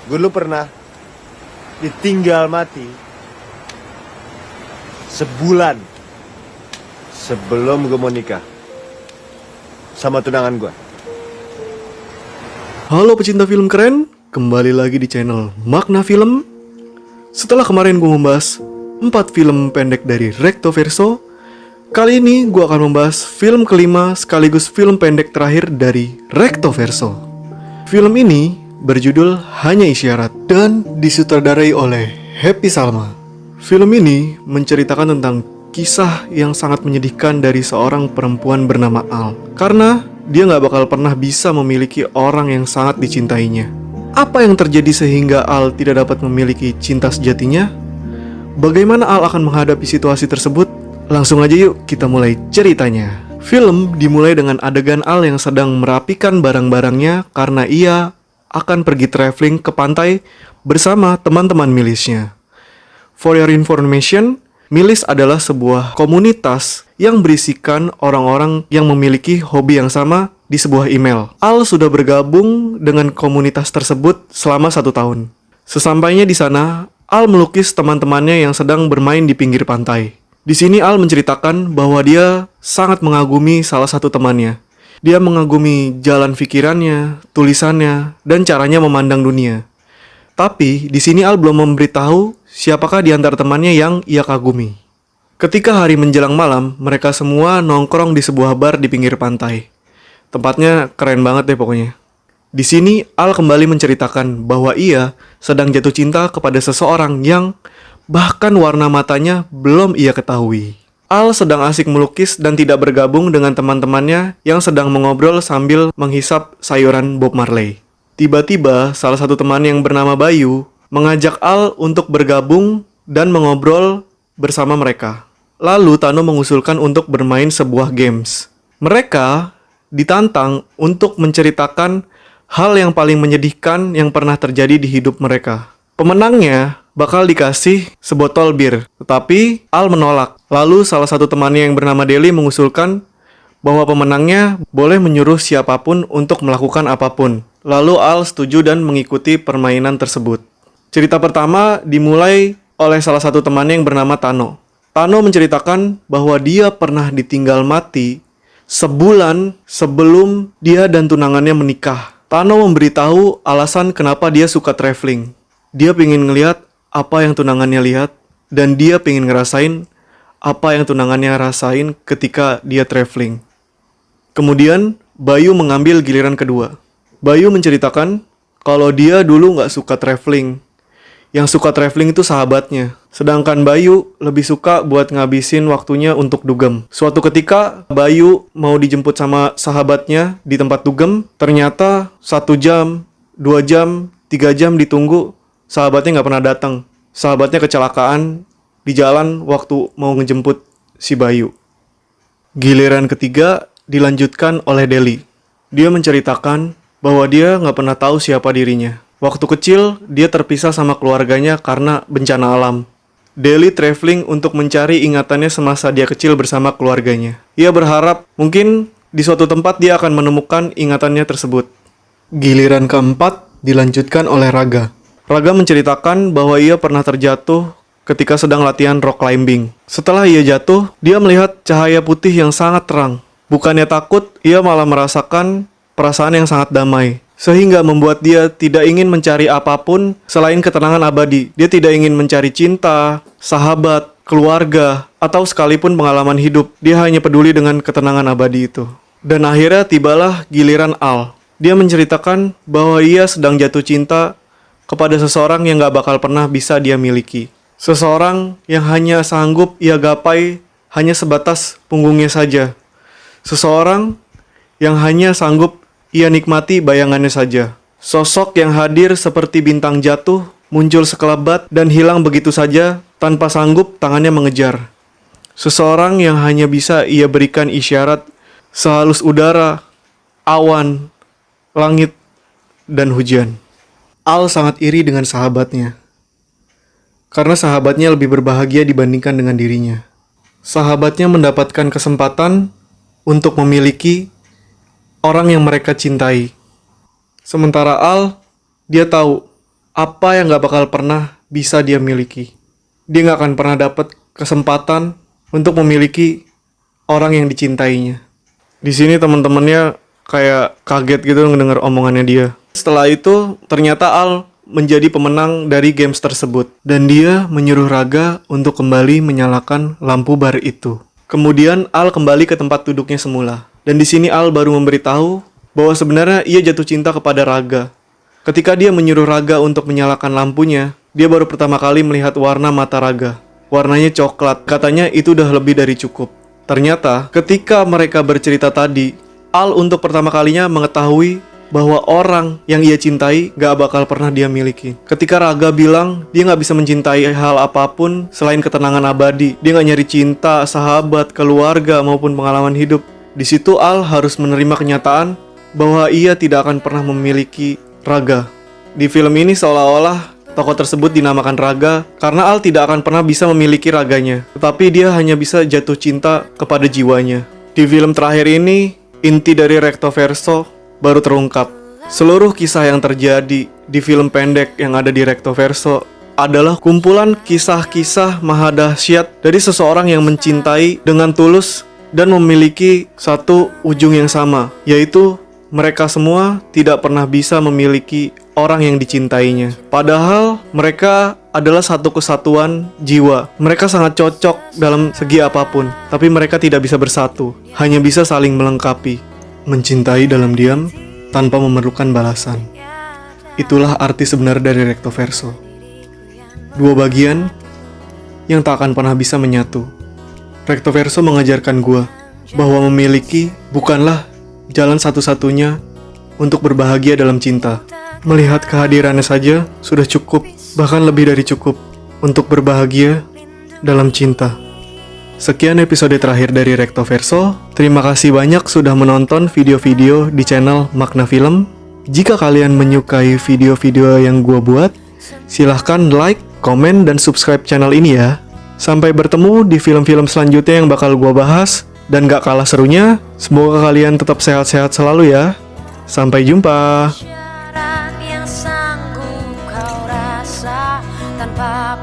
Gue dulu pernah ditinggal mati sebulan sebelum gue mau nikah sama tunangan gue. Halo pecinta film keren, kembali lagi di channel Makna Film. Setelah kemarin gue membahas 4 film pendek dari Rectoverso, kali ini gue akan membahas film kelima sekaligus film pendek terakhir dari Rectoverso. Film ini berjudul Hanya Isyarat dan disutradarai oleh Happy Salma. Film ini menceritakan tentang kisah yang sangat menyedihkan dari seorang perempuan bernama Al, karena dia gak bakal pernah bisa memiliki orang yang sangat dicintainya. Apa yang terjadi sehingga Al tidak dapat memiliki cinta sejatinya? Bagaimana Al akan menghadapi situasi tersebut? Langsung aja yuk kita mulai ceritanya. Film dimulai dengan adegan Al yang sedang merapikan barang-barangnya karena ia akan pergi traveling ke pantai bersama teman-teman milisnya. For your information, milis adalah sebuah komunitas yang berisikan orang-orang yang memiliki hobi yang sama di sebuah email. Al sudah bergabung dengan komunitas tersebut selama 1 tahun. Sesampainya di sana, Al melukis teman-temannya yang sedang bermain di pinggir pantai. Di sini Al menceritakan bahwa dia sangat mengagumi salah satu temannya. Dia mengagumi jalan pikirannya, tulisannya, dan caranya memandang dunia. Tapi di sini Al belum memberitahu siapakah di antara temannya yang ia kagumi. Ketika hari menjelang malam, mereka semua nongkrong di sebuah bar di pinggir pantai. Tempatnya keren banget deh pokoknya. Di sini Al kembali menceritakan bahwa ia sedang jatuh cinta kepada seseorang yang bahkan warna matanya belum ia ketahui. Al sedang asik melukis dan tidak bergabung dengan teman-temannya yang sedang mengobrol sambil menghisap sayuran Bob Marley. Tiba-tiba salah satu teman yang bernama Bayu mengajak Al untuk bergabung dan mengobrol bersama mereka. Lalu Tano mengusulkan untuk bermain sebuah games. Mereka ditantang untuk menceritakan hal yang paling menyedihkan yang pernah terjadi di hidup mereka. Pemenangnya bakal dikasih sebotol bir, tetapi Al menolak. Lalu salah satu temannya yang bernama Deli mengusulkan bahwa pemenangnya boleh menyuruh siapapun untuk melakukan apapun. Lalu Al setuju dan mengikuti permainan tersebut. Cerita pertama dimulai oleh salah satu temannya yang bernama Tano. Tano menceritakan bahwa dia pernah ditinggal mati sebulan sebelum dia dan tunangannya menikah. Tano memberitahu alasan kenapa dia suka traveling. Dia pengen ngelihat apa yang tunangannya lihat, dan dia pengen ngerasain apa yang tunangannya rasain ketika dia traveling. Kemudian, Bayu mengambil giliran kedua. Bayu menceritakan kalau dia dulu nggak suka traveling. Yang suka traveling itu sahabatnya. Sedangkan Bayu lebih suka buat ngabisin waktunya untuk dugem. Suatu ketika, Bayu mau dijemput sama sahabatnya di tempat dugem. Ternyata 1 jam, 2 jam, 3 jam ditunggu, sahabatnya nggak pernah datang. Sahabatnya kecelakaan di jalan waktu mau ngejemput si Bayu. Giliran ketiga dilanjutkan oleh Deli. Dia menceritakan bahwa dia nggak pernah tahu siapa dirinya. Waktu kecil, dia terpisah sama keluarganya karena bencana alam. Deli traveling untuk mencari ingatannya semasa dia kecil bersama keluarganya. Ia berharap mungkin di suatu tempat dia akan menemukan ingatannya tersebut. Giliran keempat dilanjutkan oleh Raga. Raga menceritakan bahwa ia pernah terjatuh ketika sedang latihan rock climbing. Setelah ia jatuh, dia melihat cahaya putih yang sangat terang. Bukannya takut, ia malah merasakan perasaan yang sangat damai. Sehingga membuat dia tidak ingin mencari apapun selain ketenangan abadi. Dia tidak ingin mencari cinta, sahabat, keluarga, atau sekalipun pengalaman hidup. Dia hanya peduli dengan ketenangan abadi itu. Dan akhirnya tibalah giliran Al. Dia menceritakan bahwa ia sedang jatuh cinta kepada seseorang yang gak bakal pernah bisa dia miliki. Seseorang yang hanya sanggup ia gapai hanya sebatas punggungnya saja. Seseorang yang hanya sanggup ia nikmati bayangannya saja. Sosok yang hadir seperti bintang jatuh, muncul sekelebat dan hilang begitu saja tanpa sanggup tangannya mengejar. Seseorang yang hanya bisa ia berikan isyarat sehalus udara, awan, langit, dan hujan. Al sangat iri dengan sahabatnya, karena sahabatnya lebih berbahagia dibandingkan dengan dirinya. Sahabatnya mendapatkan kesempatan untuk memiliki orang yang mereka cintai. Sementara Al, dia tahu apa yang gak bakal pernah bisa dia miliki. Dia gak akan pernah dapat kesempatan untuk memiliki orang yang dicintainya. Di sini teman-temannya kayak kaget gitu ngedenger omongannya dia. Setelah itu, ternyata Al menjadi pemenang dari games tersebut. Dan dia menyuruh Raga untuk kembali menyalakan lampu bar itu. Kemudian Al kembali ke tempat duduknya semula. Dan di sini Al baru memberitahu bahwa sebenarnya ia jatuh cinta kepada Raga. Ketika dia menyuruh Raga untuk menyalakan lampunya, dia baru pertama kali melihat warna mata Raga. Warnanya coklat, katanya itu udah lebih dari cukup. Ternyata ketika mereka bercerita tadi, Al untuk pertama kalinya mengetahui bahwa orang yang ia cintai gak bakal pernah dia miliki. Ketika Raga bilang dia gak bisa mencintai hal apapun selain ketenangan abadi, dia gak nyari cinta, sahabat, keluarga maupun pengalaman hidup. Di situ Al harus menerima kenyataan bahwa ia tidak akan pernah memiliki Raga. Di film ini seolah-olah tokoh tersebut dinamakan Raga karena Al tidak akan pernah bisa memiliki raganya, tetapi dia hanya bisa jatuh cinta kepada jiwanya. Di film terakhir ini, inti dari Recto Verso baru terungkap. Seluruh kisah yang terjadi di film pendek yang ada di Recto Verso adalah kumpulan kisah-kisah maha dahsyat dari seseorang yang mencintai dengan tulus dan memiliki satu ujung yang sama, yaitu mereka semua tidak pernah bisa memiliki orang yang dicintainya. Padahal mereka adalah satu kesatuan jiwa. Mereka sangat cocok dalam segi apapun, tapi mereka tidak bisa bersatu, hanya bisa saling melengkapi. Mencintai dalam diam tanpa memerlukan balasan. Itulah arti sebenar dari Recto Verso. Dua bagian yang tak akan pernah bisa menyatu. Recto Verso mengajarkan gua bahwa memiliki bukanlah jalan satu-satunya untuk berbahagia dalam cinta. Melihat kehadirannya saja sudah cukup, bahkan lebih dari cukup untuk berbahagia dalam cinta. Sekian episode terakhir dari Recto Verso. Terima kasih banyak sudah menonton video-video di channel Makna Film. Jika kalian menyukai video-video yang gua buat, silahkan like, komen, dan subscribe channel ini ya. Sampai bertemu di film-film selanjutnya yang bakal gua bahas. Dan gak kalah serunya, semoga kalian tetap sehat-sehat selalu ya. Sampai jumpa. Yang sanggup kau rasa tanpa